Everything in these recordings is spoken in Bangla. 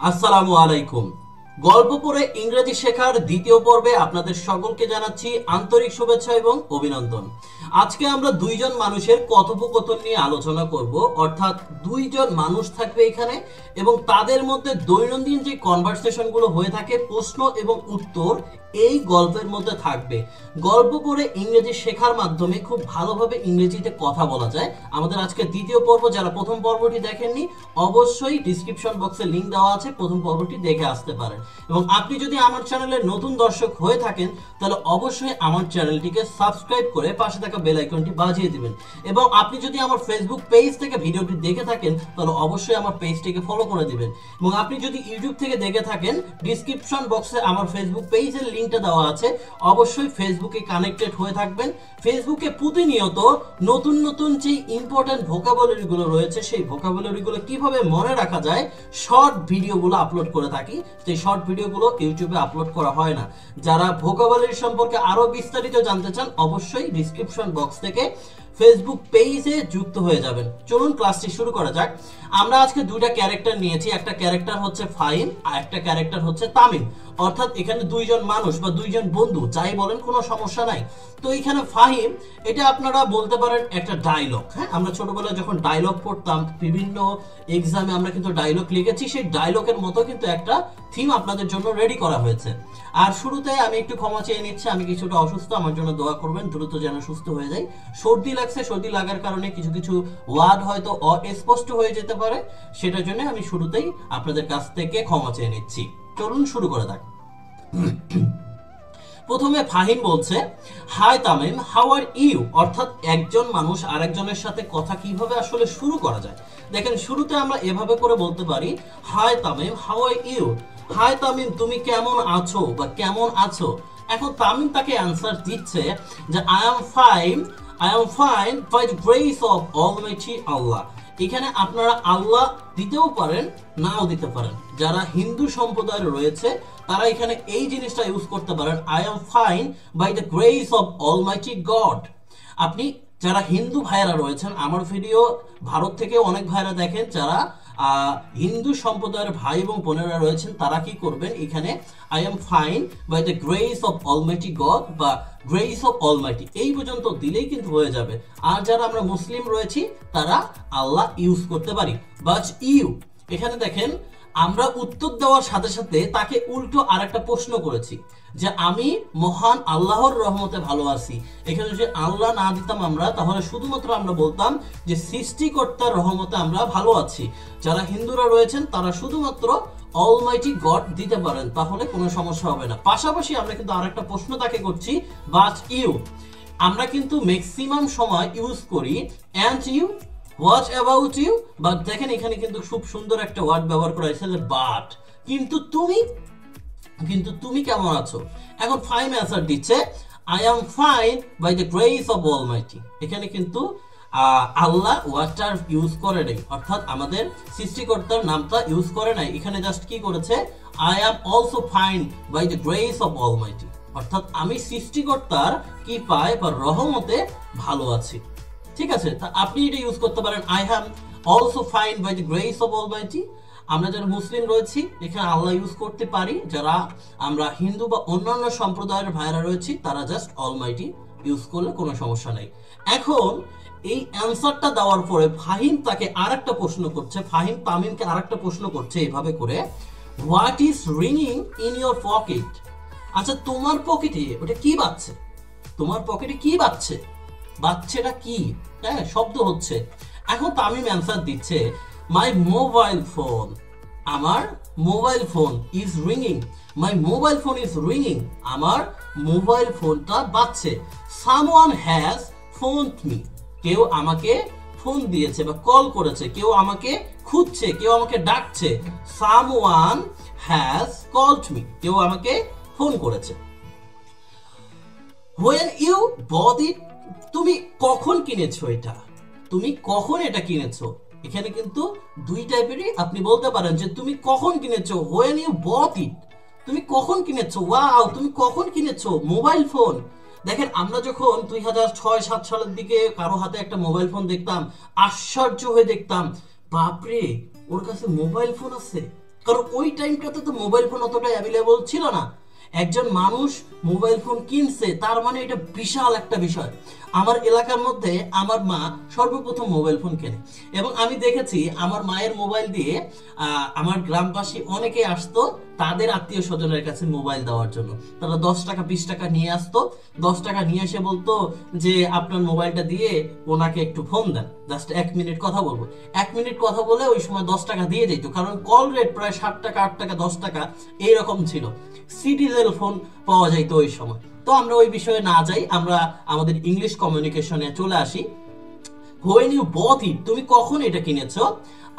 আসসালামু আলাইকুম। গল্প পড়ে ইংরেজি শেখার দ্বিতীয় পর্বে আপনাদের সকলকে জানাচ্ছি আন্তরিক শুভেচ্ছা এবং অভিনন্দন। আজকে আমরা দুইজন মানুষের কথোপকথন নিয়ে আলোচনা করব, অর্থাৎ দুইজন মানুষ থাকবে এখানে এবং তাদের মধ্যে দৈনন্দিন যে কনভারসেশনগুলো হয়ে থাকে, প্রশ্ন এবং উত্তর এই গল্পের মধ্যে থাকবে। গল্প পড়ে ইংরেজি শেখার মাধ্যমে খুব ভালোভাবে ইংরেজিতে কথা বলা যায়। আমাদের আজকে দ্বিতীয় পর্ব, যারা প্রথম পর্বটি দেখেননি অবশ্যই ডিসক্রিপশন বক্সে লিংক দেওয়া আছে, প্রথম পর্বটি দেখে আসতে পারেন। এবং আপনি যদি আমার চ্যানেলের নতুন দর্শক হয়ে থাকেন তাহলে অবশ্যই আমার চ্যানেলটিকে সাবস্ক্রাইব করে পাশে থাকা বেল আইকনটি বাজিয়ে দিবেন। এবং আপনি যদি আমার ফেসবুক পেজ থেকে ভিডিওটি দেখে থাকেন তাহলে অবশ্যই আমার পেজটিকে ফলো করে দিবেন। এবং আপনি যদি ইউটিউব থেকে দেখে থাকেন ডিসক্রিপশন বক্সে আমার ফেসবুক পেজের লিংকটা দেওয়া আছে, অবশ্যই ফেসবুকে কানেক্টেড হয়ে থাকবেন। ফেসবুকে প্রতিনিয়ত নতুন নতুন যে ইম্পর্টেন্ট ভোকাবুলারিগুলো রয়েছে সেই ভোকাবুলারিগুলো কিভাবে মনে রাখা যায় শর্ট ভিডিওগুলো আপলোড করে থাকি। সেই শর্ট ভিডিওগুলো ইউটিউবে আপলোড করা হয় না। যারা ভোকাবুলারি সম্পর্কে আরো বিস্তারিত জানতে চান অবশ্যই ডিসক্রিপশন বক্স থেকে ফেসবুক পেজে যুক্ত হয়ে যাবেন। চলুন ক্লাসটি শুরু করা যাক। আমরা আজকে দুইটা ক্যারেক্টার নিয়েছি, একটা ক্যারেক্টার হচ্ছে ফাহিম আর একটা ক্যারেক্টার হচ্ছে তামিম। অর্থাৎ এখানে দুইজন মানুষ বা দুইজন বন্ধু, যাই বলেন কোনো সমস্যা নাই। তো এখানে ফাহিম, এটা আপনারা বলতে পারেন একটা ডায়লগ। হ্যাঁ, আমরা ছোটবেলায় যখন ডায়লগ পড়তাম বিভিন্ন এক্সামে আমরা কিন্তু ডায়লগ লিখেছি, সেই ডায়লগের মতো কিন্তু একটা থিম আপনাদের জন্য রেডি করা হয়েছে। আর শুরুতে আমি একটু ক্ষমা চেয়ে নিচ্ছি, আমি কিছুটা অসুস্থ, আমার জন্য দোয়া করবেন দ্রুত যেন সুস্থ হয়ে যাই। সর্দি লাগছে, সর্দি লাগার কারণে কিছু কিছু ওয়ার্ড হয়তো অস্পষ্ট হয়ে যেতে পারে, সেটার জন্য আমি শুরুতেই আপনাদের কাছ থেকে ক্ষমা চেয়ে নিচ্ছি। চলুন শুরু করা যাক। প্রথমে ফাহিম বলছে, hi Tamim, how are you? অর্থাৎ একজন মানুষ আরেকজনের সাথে কথা কিভাবে আসলে শুরু করা যায়। দেখেন, শুরুতে আমরা এভাবে করে বলতে পারি, hi Tamim, how are you? Hi Tamim, তুমি কেমন আছো বা কেমন আছো? এখন তামিম তাকে অ্যান্সার দিচ্ছে যে I am fine by the grace of almighty আল্লাহ। এখানে আপনারা আল্লাহ দিতেও পারেন, নাও দিতে পারেন। যারা হিন্দু সম্প্রদায়ের রয়েছে তারা এখানে এই জিনিসটা ইউজ করতে পারেন, I am fine by the grace of almighty God. আপনি যারা হিন্দু ভাইয়েরা রয়েছেন, আমার ভিডিও ভারত থেকে অনেক ভাইয়েরা দেখেন, যারা হিন্দু সম্প্রদায়ের ভাই এবং বোনেরা রয়েছেন তারা কি করবেন, এখানে I am fine by the grace of almighty God বা গ্রেস অফ অলমাইটি এই পর্যন্ত দিলেই কিন্তু হয়ে যাবে। আর যারা আমরা মুসলিম রয়েছি তারা আল্লাহ ইউজ করতে পারি। বাট ইউ, এখানে দেখেন আমরা উত্তর দেওয়ার সাথে সাথে তাকে উল্টো আরেকটা প্রশ্ন করেছি যে আমি মহান আল্লাহর রহমতে ভালো আছি। এখানে যদি আল্লাহ না দিতাম আমরা, তাহলে শুধুমাত্র আমরা বলতাম যে সৃষ্টিকর্তার রহমতে আমরা ভালো আছি। যারা হিন্দুরা রয়েছেন তারা শুধুমাত্র অলমাইটি গড দিতে পারেন, তাহলে কোনো সমস্যা হবে না। পাশাপাশি আমরা কিন্তু আরেকটা প্রশ্ন তাকে করছি, বাট ইউ। আমরা কিন্তু ম্যাক্সিমাম সময় ইউজ করি and you, what about you, but দেখেন এখানে কিন্তু খুব সুন্দর একটা ওয়ার্ড ব্যবহার করা হয়েছে যে বাট, কিন্তু তুমি কেমন আছো? এখন ফাইম অ্যান্সার দিচ্ছে, I am fine by the grace of almighty. এখানে কিন্তু আল্লাহ ওয়ার্ডটা ইউজ করে নাই, অর্থাৎ আমাদের সৃষ্টিকর্তার নামটা ইউজ করে নাই। এখানে জাস্ট কি করেছে, I am also fine by the grace of almighty, অর্থাৎ আমি সৃষ্টিকর্তার কি পায় বা রহমতে ভালো আছি। ঠিক আছে, তা আপনি এটা ইউজ করতে পারেন, I am also fine by the grace of almighty. আমরা যারা মুসলিম রয়েছি এখানে আল্লাহ ইউজ করতে পারি, যারা আমরা হিন্দু বা অন্যান্য সম্প্রদায়ের ভাইরা রয়েছি তারা জাস্ট অলমাইটি ইউজ করলে কোনো সমস্যা নেই। এখন এই অ্যান্সারটা দেওয়ার পরে ফাহিম তাকে আরেকটা প্রশ্ন করছে, ফাহিম তামিমকে আরেকটা প্রশ্ন করছে এভাবে করে, হোয়াট ইজ রিংিং ইন ইয়োর পকেট? আচ্ছা, তোমার পকেটে ওটা কি বাজছে? তোমার পকেটে কি বাজছে? বাচ্চাটা কি? হ্যাঁ, শব্দ হচ্ছে। এখন তামিম অ্যান্সার দিচ্ছে, মাই মোবাইল ফোন, আমার mobile phone is রিংিং, my mobile phone is রিংিং, আমার মোবাইল ফোনটা বাজছে। সামওয়ান হ্যাজ ফোনড মি, কেউ আমাকে ফোন দিয়েছে বা কল করেছে, কেউ আমাকে খুঁজছে, কেউ আমাকে ডাকছে। সামওয়ান হ্যাজ কলড মি, কেউ আমাকে ফোন করেছে। When you bought it, তুমি কখন কিনেছো এটা? তুমি কখন এটা কিনেছো? এখানে কিন্তু দুই টাইপেরই আপনি বলতে পারেন যে তুমি কখন কিনেছো, when you bought it, তুমি কখন কিনেছো, ওয়াও তুমি কখন কিনেছো মোবাইল ফোন। দেখেন আমরা যখন 2006-07 সালের দিকে কারো হাতে একটা মোবাইল ফোন দেখতাম, আশ্চর্য হয়ে দেখতাম, বাপরে ওর কাছে মোবাইল ফোন আছে, কারণ ওই টাইমটাতে তো মোবাইল ফোন অতটা অ্যাভেলেবল ছিল না। একজন মানুষ মোবাইল ফোন কিনছে, তার মানে এটা বিশাল একটা বিষয়। আমার এলাকার মধ্যে আমার মা সর্বপ্রথম মোবাইল ফোন কেনে, এবং আমি দেখেছি আমার মায়ের মোবাইল দিয়ে আমার গ্রামবাসী অনেকে আসতো তাদের আত্মীয় স্বজনের কাছে মোবাইল দেওয়ার জন্য। তারা 10 টাকা 20 টাকা নিয়ে আসতো, 10 টাকা নিয়ে এসে বলতো যে আপনার মোবাইলটা দিয়ে ওনাকে একটু ফোন দেন, জাস্ট 1 মিনিট কথা বলবো। 1 মিনিট কথা বলে ওই সময় 10 টাকা দিয়ে যেত, কারণ কল রেট প্রায় 7 টাকা 8 টাকা 10 টাকা এইরকম ছিল। সিটিজেল ফোন পাওয়া যাইতো ওই সময়। তো আমরা ওই বিষয়ে না যাই, আমরা আমাদের ইংলিশ কমিউনিকেশনে চলে আসি। When you bought it, তুমি কখন এটা কিনেছো?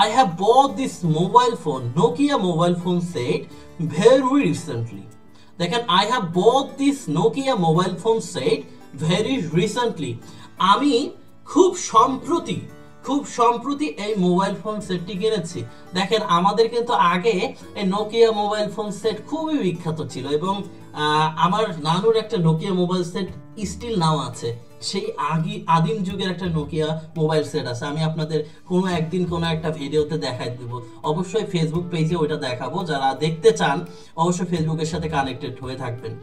I have bought this mobile phone, Nokia mobile phone set very recently. দেখেন, I have bought this Nokia mobile phone set very recently. আমি খুব সম্প্রতি এই মোবাইল ফোন সেটটি কিনেছি। দেখেন, আমাদের কিন্তু আগে এই নোকিয়া মোবাইল ফোন সেট খুবই বিখ্যাত ছিল, এবং আমার নানুর একটা Nokia mobile set still now আছে। সেই আদিম যুগের একটা নোকিয়া মোবাইল সেট আছে, আমি আপনাদের কোনো একদিন কোনো একটা ভিডিওতে দেখাই দেব। অবশ্যই ফেসবুক পেজে ওইটা দেখাবো, যারা দেখতে চান অবশ্যই ফেসবুকের সাথে কানেক্টেড হয়ে থাকবেন।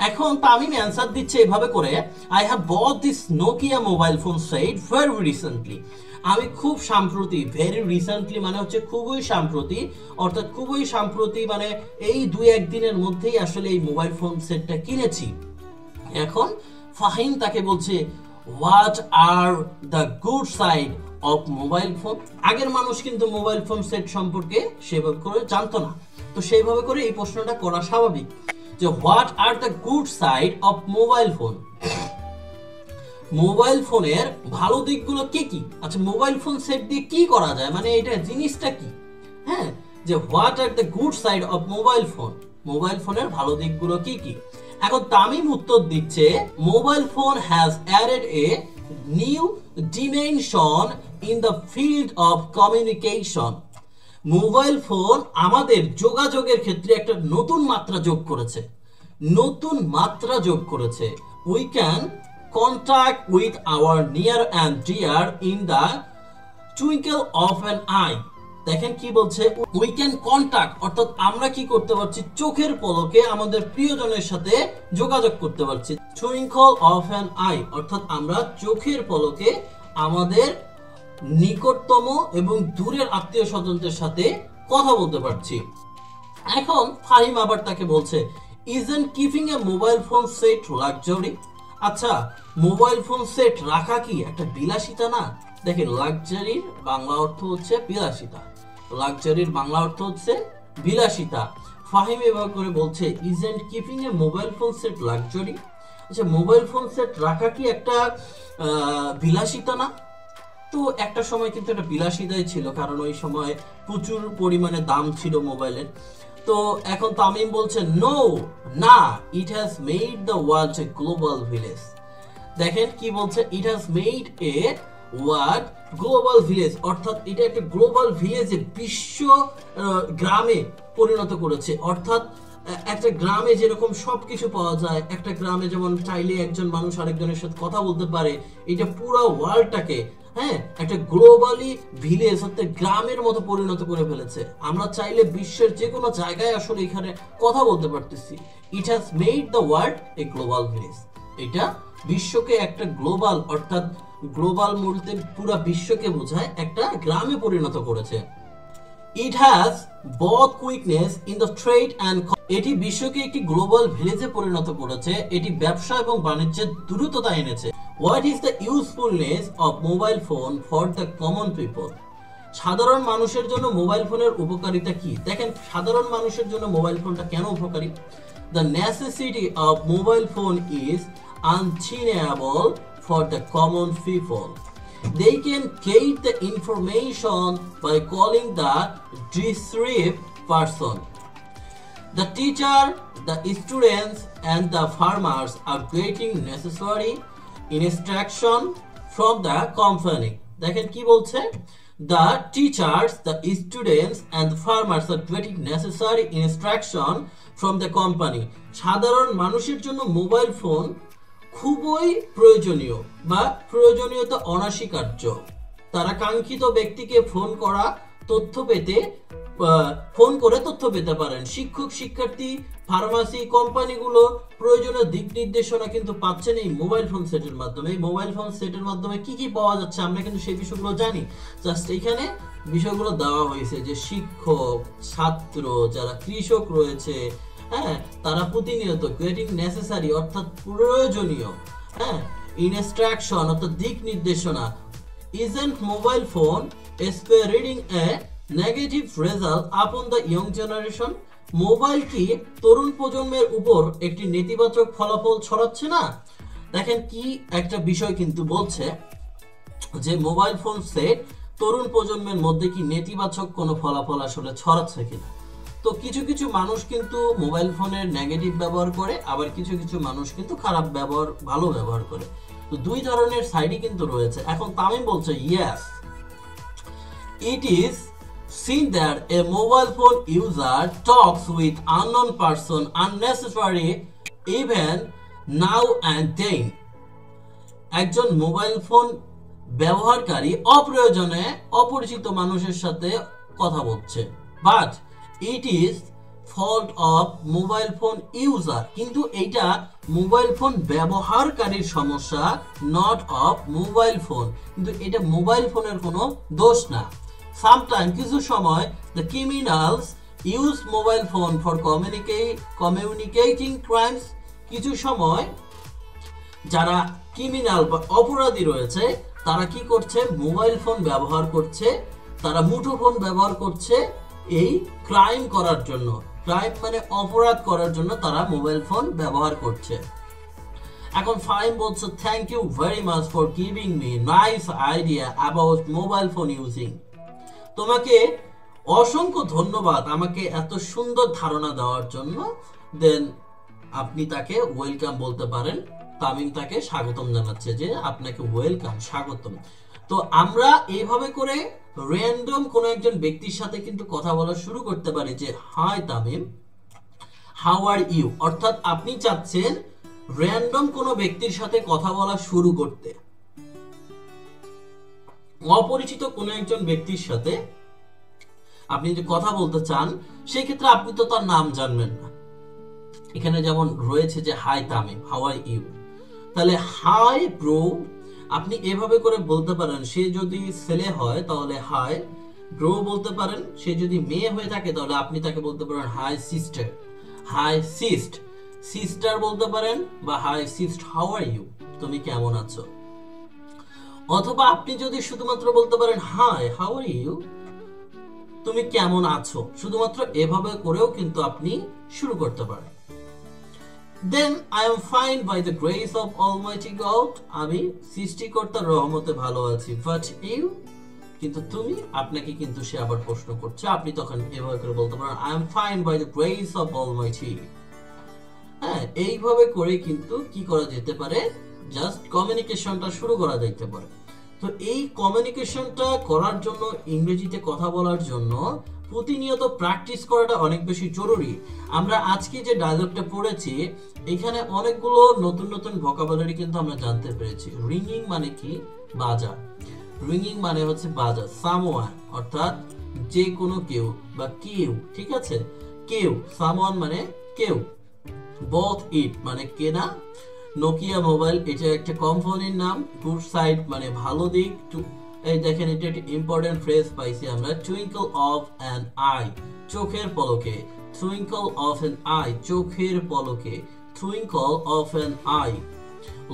এখন তামিম অ্যান্সার দিচ্ছে এভাবে করে, I have bought this Nokia mobile phone set very recently. আমি খুব সাম্প্রতি, ভেরি রিসেন্টলি মানে হচ্ছে খুবই সাম্প্রতি, অর্থাৎ খুবই সাম্প্রতি মানে এই 2-1 দিনের মধ্যেই আসলে এই মোবাইল ফোন সেটটা কিনেছি। এখন ফাহিম তাকে বলছে, what are the good side of mobile phone. আগের মানুষ কিন্তু মোবাইল ফোন সেট সম্পর্কে সেভাবে করে জানতো না, তো সেইভাবে করে এই প্রশ্নটা করা স্বাভাবিক যে what are the good side of mobile phone. Mobile ফোনের ভালো দিকগুলো কি কি? আচ্ছা, মোবাইল ফোন সেট দিয়ে কি করা যায়, মানে এটা জিনিসটা কি? হ্যাঁ, যে what are the good side of mobile phone, mobile ফোনের ভালো দিকগুলো কি কি? এখন তামিম উত্তর দিচ্ছে, mobile phone has added a new dimension in the field of communication. Mobile phone আমাদের যোগাযোগের ক্ষেত্রে একটা নতুন মাত্রা যোগ করেছে। We can contact with our near and dear in the twinkle of an eye. দেখেন কি বলছে, we can contact অর্থাৎ আমরা কি করতে পারছি, চোখের পলকে আমাদের প্রিয়জনের সাথে যোগাযোগ করতে পারছি। twinkle of an eye অর্থাৎ আমরা চোখের পলকে আমাদের নিকটতম এবং দূরের আত্মীয় স্বজনদের সাথে কথা বলতে পারছি। এখন ফাহিম আবার তাকে বলছে, isn't keeping a mobile phone set luxury? আচ্ছা, মোবাইল ফোন সেট রাখা কি একটা বিলাসিতা না? দেখেন, লাক্সারির বাংলা অর্থ হচ্ছে বিলাসিতা, লাক্সারির বাংলা অর্থ হচ্ছে বিলাসিতা। ফাহিম এভাবে করে বলছে, isn't keeping A mobile phone set luxury. আচ্ছা, মোবাইল ফোন সেট রাখা কি একটা বিলাসিতা না? তো একটা সময় কিন্তু এটা বিলাসিতাই ছিল, কারণ ওই সময় প্রচুর পরিমাণে দাম ছিল মোবাইলের। তো এখন তামিম বলছে, নো না, it has made the world A global village. দেখেন কি বলছে, it has made a world global village অর্থাৎ এটা একটা গ্লোবাল ভিলেজে, বিশ্ব গ্রামে পরিণত করেছে। অর্থাৎ একটা গ্রামে যেরকম সবকিছু পাওয়া যায়, একটা গ্রামে যেমন চাইলে একজন মানুষ আরেকজনের সাথে কথা বলতে পারে, এটা পুরো ওয়ার্ল্ডটাকে একটা গ্লোবালি ভিলেজ অর্থাৎ গ্রামের মতো পরিণত করে ফেলেছে। আমরা চাইলে বিশ্বের যে কোনো জায়গায় আসলে এখানে কথা বলতে পারতেছি। It has made the world A global village. এটা বিশ্বকে একটা গ্লোবাল অর্থাৎ গ্লোবাল বলতে পুরো বিশ্বকে বোঝায়, একটা গ্রামে পরিণত করেছে। It has both quickness in the trade and, এটি বিশ্বকে একটি গ্লোবাল ভিলেজে পরিণত করেছে, এটি ব্যবসা এবং বাণিজ্যের দ্রুততা এনেছে। What is the usefulness of mobile phone for the common people? সাধারণ মানুষের জন্য মোবাইল ফোনের উপকারিতা কি? দেখেন, সাধারণ মানুষের জন্য মোবাইল ফোনটা কেন উপকারী? The necessity of mobile phone is undeniable for the common people. They can get the information by calling the deceived person. The teacher, the students and the farmers are getting necessary instruction from the company. দেখেন কি বলছে, the teachers, the students and the farmers are getting necessary instruction from the company. সাধারণ মানুষের জন্য মোবাইল ফোন খুবই প্রয়োজনীয় বা প্রয়োজনীয়তা অনস্বীকার্য। তারা কাঙ্ক্ষিত ব্যক্তিকে ফোন করা, তথ্য পেতে ফোন করে তথ্য পেতে পারেন। শিক্ষক, শিক্ষার্থী, ফার্মাসি, কোম্পানিগুলো প্রয়োজনীয় দিক নির্দেশনা কিন্তু পাচ্ছেন এই মোবাইল ফোন সেটের মাধ্যমে। এই মোবাইল ফোন সেটের মাধ্যমে কি কি পাওয়া যাচ্ছে আমরা কিন্তু সেই বিষয়গুলো জানি। জাস্ট এখানে বিষয়গুলো দেওয়া হয়েছে যে শিক্ষক, ছাত্র, যারা কৃষক রয়েছে, হ্যাঁ, তারা প্রতিনিয়ত গেটিং নেসেসারি অর্থাৎ প্রয়োজনীয়, হ্যাঁ, ইনস্ট্রাকশন অর্থাৎ দিক নির্দেশনা। Isn't mobile phone spreading a negative result upon the young generation? Mobile কি তরুণ প্রজন্মের উপর একটি নেতিবাচক ফলাফল ছড়াচ্ছে না? দেখেন কি একটা বিষয় কিন্তু বলছে যে মোবাইল ফোন সেট তরুণ প্রজন্মের মধ্যে কি নেতিবাচক কোনো ফলাফল আসলে ছড়াচ্ছে কিনা। তো কিছু কিছু মানুষ কিন্তু মোবাইল ফোনের নেগেটিভ ব্যবহার করে, আবার কিছু কিছু মানুষ কিন্তু খারাপ ব্যবহার, ভালো ব্যবহার করে। তো দুই ধরনের সাইডই কিন্তু রয়েছে। এখন তামিম বলছে yes, it is seen that a mobile phone user talks with unknown person unnecessarily even now and then. একজন মোবাইল ফোন ব্যবহারকারী অপ্রয়োজনে অপরিচিত মানুষের সাথে কথা বলছে, but it is fault of mobile phone user, কিন্তু এইটা মোবাইল ফোন ব্যবহারকারীর সমস্যা, নট অফ মোবাইল ফোন, কিন্তু এটা মোবাইল ফোনের কোনো দোষ না। সামটাইম কিছু সময় the criminals use mobile phone for communicating crimes, কিছু সময় যারা ক্রিমিনাল বা অপরাধী রয়েছে তারা কি করছে, মোবাইল ফোন ব্যবহার করছে, তারা মুঠোফোন ব্যবহার করছে এই ক্রাইম করার জন্য। ক্রাইম মানে অপরাধ করার জন্য তারা মোবাইল ফোন ব্যবহার করছে। এখন ফাইম বলছে thank you very much for giving me nice idea about mobile phone using. তোমাকে অসংখ্য ধন্যবাদ আমাকে এত সুন্দর ধারণা দেওয়ার জন্য। দেন আপনি তাকে ওয়েলকাম বলতে পারেন। তামিম তাকে স্বাগতম জানাচ্ছে যে আপনাকে ওয়েলকাম, স্বাগতম। তো আমরা এইভাবে করে র্যান্ডম কোনো একজন ব্যক্তির সাথে কিন্তু কথা বলা শুরু করতে পারি যে hi Tamim, how are you, অর্থাৎ আপনি চাচ্ছেন র্যান্ডম কোনো ব্যক্তির সাথে কথা বলা শুরু করতে। অপরিচিত কোনো একজন ব্যক্তির সাথে আপনি যে কথা বলতে চান, সেই ক্ষেত্রে আপনি তো তার নাম জানবেন না। এখানে যেমন রয়েছে যে hi Tamim, how are you, তাহলে হাই ব্রো আপনি এভাবে করে বলতে পারেন। সে যদি ছেলে হয় তাহলে হাই ব্রো বলতে পারেন, সে যদি মেয়ে হয়ে থাকে তাহলে আপনি তাকে বলতে পারেন hi sister, hi sis, sister বলতে পারেন, বা hi sis, how are you, তুমি কেমন আছো। অথবা আপনি যদি শুধুমাত্র বলতে পারেন হাই হাউ আর ইউ, তুমি কেমন আছো, শুধুমাত্র এভাবে করেও কিন্তু আপনি শুরু করতে পারেন। Then I am fine by the grace of Almighty God, আমি সৃষ্টিকর্তার রহমতে ভালো আছি, but you, কিন্তু তুমি, আপনাকে কিন্তু সে আবার প্রশ্ন করছে। আপনি তখন এভাবে করে বলতে পারেন I am fine by the grace of Almighty। হ্যাঁ, এইভাবে করে কিন্তু কি করা যেতে পারে, জাস্ট কমিউনিকেশনটা শুরু করা যেতে পারে। তো এই কমিউনিকেশনটা করার জন্য, ইংরেজিতে কথা বলার জন্য প্রতিনিয়ত প্র্যাকটিস করাটা অনেক বেশি জরুরি। আমরা আজকে যে ডায়লগটা পড়েছি এখানে অনেকগুলো নতুন নতুন ভোকাবুলারি কিন্তু আমরা জানতে পেরেছি। রিংিং মানে কি, বাজা। রিংিং মানে হচ্ছে বাজা। সামওয়ান অর্থাৎ যে কোনো কেউ বা কেউ, ঠিক আছে, কেউ। সামওয়ান মানে কেউ। বোথ ইট মানে কেনা। নোকিয়া মোবাইল এটা একটা কোম্পানির নাম। গুড সাইড মানে ভালো দিক। এই দেখেন এটা একটা ইম্পর্টেন্ট ফ্রেজ পাইছি আমরা, টুইঙ্কল অফ অ্যান আই, চোখের পলকে। টুইঙ্কল অফ অ্যান আই, চোখের পলকে। Twinkle of an I.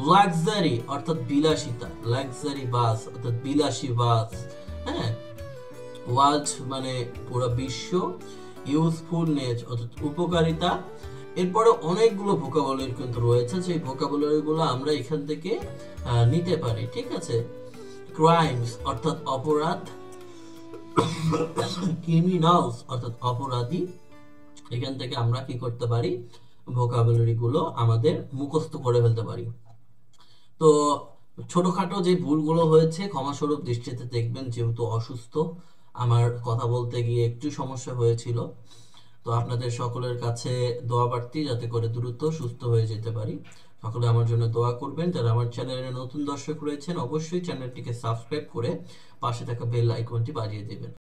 Luxury অর্থাৎ বিলাসিতা। লাক্সারি বাস অর্থাৎ বিলাসী বাস। হ্যাঁ, ওয়ার্ল্ড মানে পুরো বিশ্ব। ইউজফুলনেস অর্থাৎ উপকারিতা। এরপরে অনেকগুলো ভোকাবুলারি কিন্তু রয়েছে, সেই ভোকাবুলারিগুলো আমরা এখান থেকে নিতে পারি, ঠিক আছে। ক্রাইমস অর্থাৎ অপরাধ। ক্রিমিনালস অর্থাৎ অপরাধী। এখান থেকে আমরা কি করতে পারি, ভোকাবুলারি গুলো আমাদের মুখস্থ করে ফেলতে পারি। তো ছোটখাটো যে ভুলগুলো হয়েছে ক্ষমাস্বরূপ দৃষ্টিতে দেখবেন, যেহেতু অসুস্থ আমার কথা বলতে গিয়ে একটু সমস্যা হয়েছিল। তো আপনাদের সকলের কাছে দোয়া প্রার্থী যাতে করে দ্রুত সুস্থ হয়ে যেতে পারি। সকলে আমার জন্য দোয়া করবেন। যারা আমার চ্যানেলে নতুন দর্শক রয়েছেন অবশ্যই চ্যানেলটিকে সাবস্ক্রাইব করে পাশে থাকা বেল আইকনটি বাজিয়ে দেবেন।